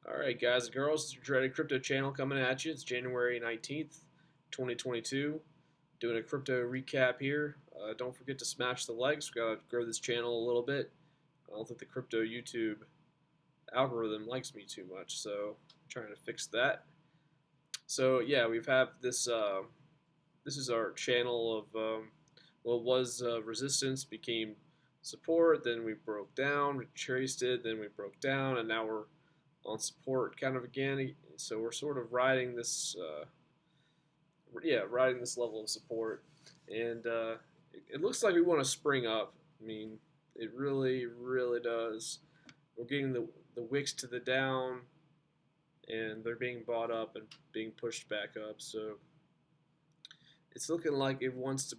Alright guys and girls, it's your dreaded crypto channel coming at you. It's January 19th, 2022. Doing a crypto recap here. Don't forget to smash the likes. We gotta grow this channel a little bit. I don't think the crypto YouTube algorithm likes me too much, so I'm trying to fix that. So yeah, we've had this this is our channel of what was resistance became support, then we broke down, retraced it, then we broke down, and now we're on support kind of again. So we're sort of riding this, riding this level of support, and it looks like we want to spring up. I mean, it really, really does. We're getting the wicks to the down, and they're being bought up and being pushed back up. So it's looking like it wants to,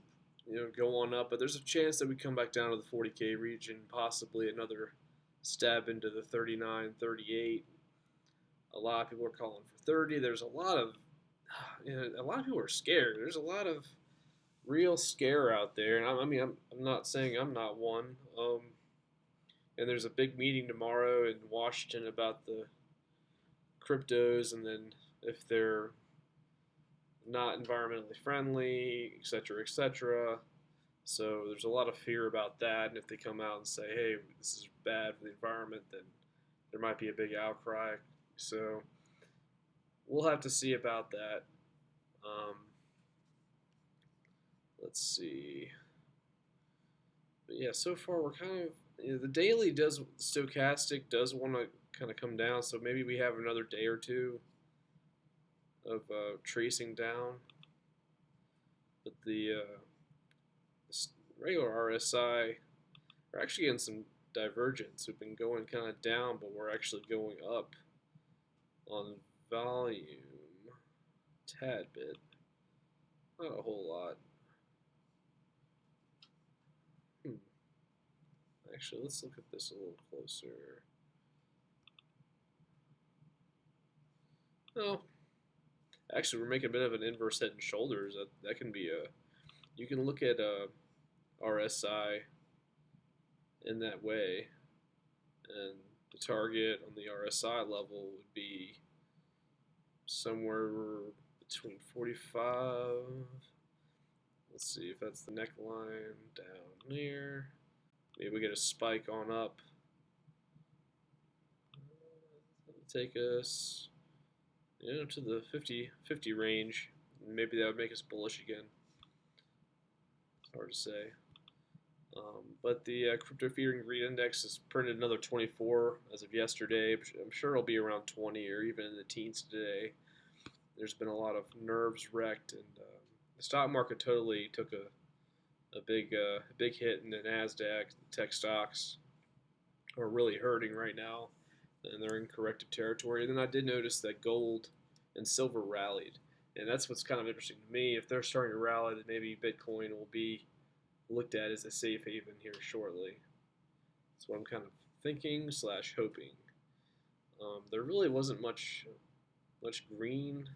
go on up. But there's a chance that we come back down to the 40K region, possibly another stab into the 39, 38. A lot of people are calling for 30. There's a lot of, a lot of people are scared. There's a lot of real scare out there, and I'm not saying I'm not one. And there's a big meeting tomorrow in Washington about the cryptos, and then if they're not environmentally friendly, etc., etc. So there's a lot of fear about that, and if they come out and say, "Hey, this is bad for the environment," then there might be a big outcry. So we'll have to see about that. Um, let's see. But yeah, so far we're kind of the daily does stochastic does want to kind of come down, so maybe we have another day or two of tracing down. But the regular RSI are actually getting some divergence. We've been going kind of down, but we're actually going up on volume tad bit, not a whole lot. Actually, let's look at this a little closer. Oh, actually, we're making a bit of an inverse head and shoulders. That can be a. You can look at RSI in that way, and the target on the RSI level would be somewhere between 45. Let's see if that's the neckline down there. Maybe we get a spike on up. That'll take us, to the 50 range. Maybe that would make us bullish again. It's hard to say. But the crypto fear and greed index has printed another 24 as of yesterday. I'm sure it'll be around 20 or even in the teens today. There's been a lot of nerves wrecked, and the stock market totally took a big hit in the Nasdaq. The tech stocks are really hurting right now, and they're in corrective territory. And then I did notice that gold and silver rallied, and that's what's kind of interesting to me. If they're starting to rally, then maybe Bitcoin will be looked at as a safe haven here shortly. That's what I'm kind of thinking / hoping. There really wasn't much green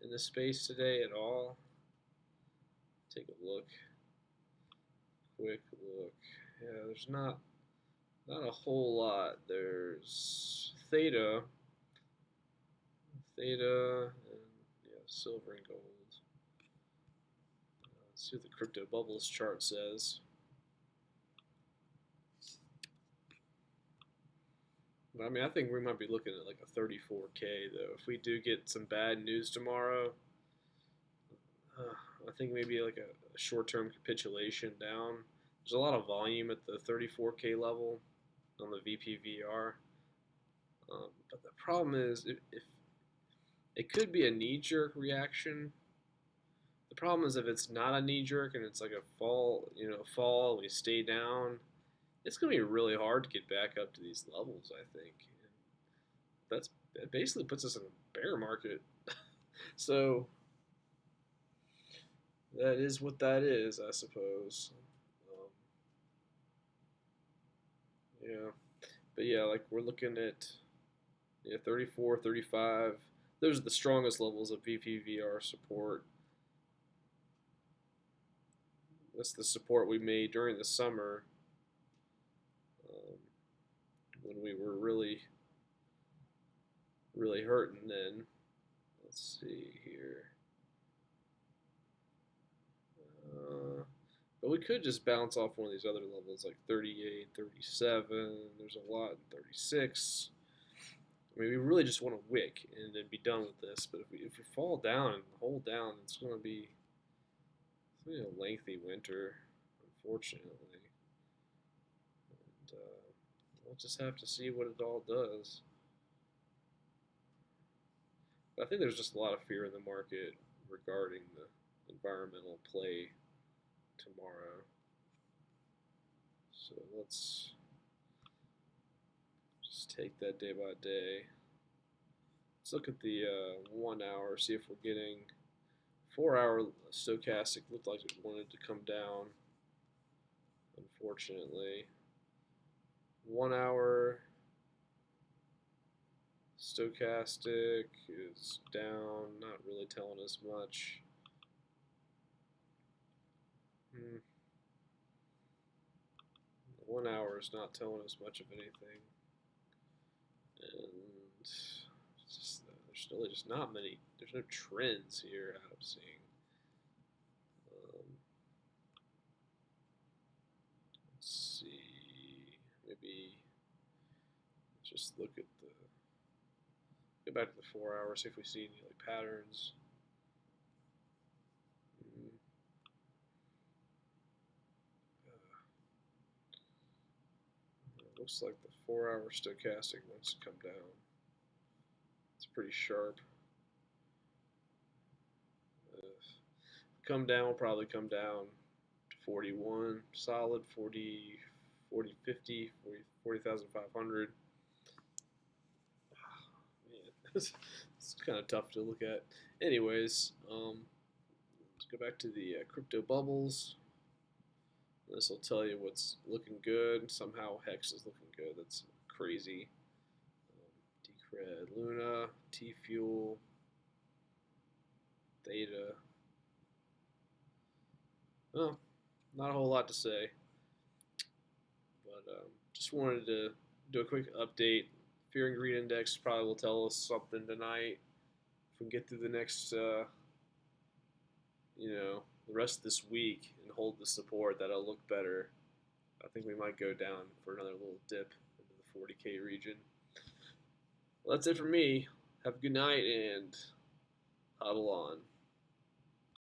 in this space today at all. Take a look. Quick look. Yeah, there's not a whole lot. There's theta, and yeah, silver and gold. Let's see what the crypto bubbles chart says. I think we might be looking at like a 34K though. If we do get some bad news tomorrow, I think maybe like a short-term capitulation down. There's a lot of volume at the 34K level on the VPVR. But the problem is, if it could be a knee-jerk reaction. The problem is if it's not a knee-jerk and it's like a fall, and we stay down, it's going to be really hard to get back up to these levels, I think. And that basically puts us in a bear market. So that is what that is, I suppose. Yeah. But yeah, like we're looking at 34, 35. Those are the strongest levels of VPVR support. That's the support we made during the summer when we were really really hurting then. Let's see here. But we could just bounce off one of these other levels like 38, 37. There's a lot in 36. I mean, we really just want to wick and then be done with this. But if we fall down and hold down, it's going to be a lengthy winter, unfortunately. And we'll just have to see what it all does. But I think there's just a lot of fear in the market regarding the environmental play tomorrow. So let's just take that day by day. Let's look at the 1 hour, see if we're getting 4 hour stochastic. Looked like it wanted to come down, unfortunately. 1 hour stochastic is down, not really telling us much. 1 hour is not telling us much of anything, and just, there's really just not many. There's no trends here out of seeing. Let's see, maybe just look at the. Go back to the 4 hours, see if we see any like patterns. Looks like the 4 hour stochastic wants to come down. It's pretty sharp. Come down, will probably come down to 41, solid 40, 50, 40,500. Man, it's kind of tough to look at. Anyways, let's go back to the crypto bubbles. This will tell you what's looking good. Somehow Hex is looking good. That's crazy. Decred, Luna, T-Fuel, Theta. Well, not a whole lot to say. But just wanted to do a quick update. Fear and Greed Index probably will tell us something tonight. If we can get through the next, the rest of this week and hold the support, that'll look better. I think we might go down for another little dip into the 40K region. Well, that's it for me. Have a good night and hodl on.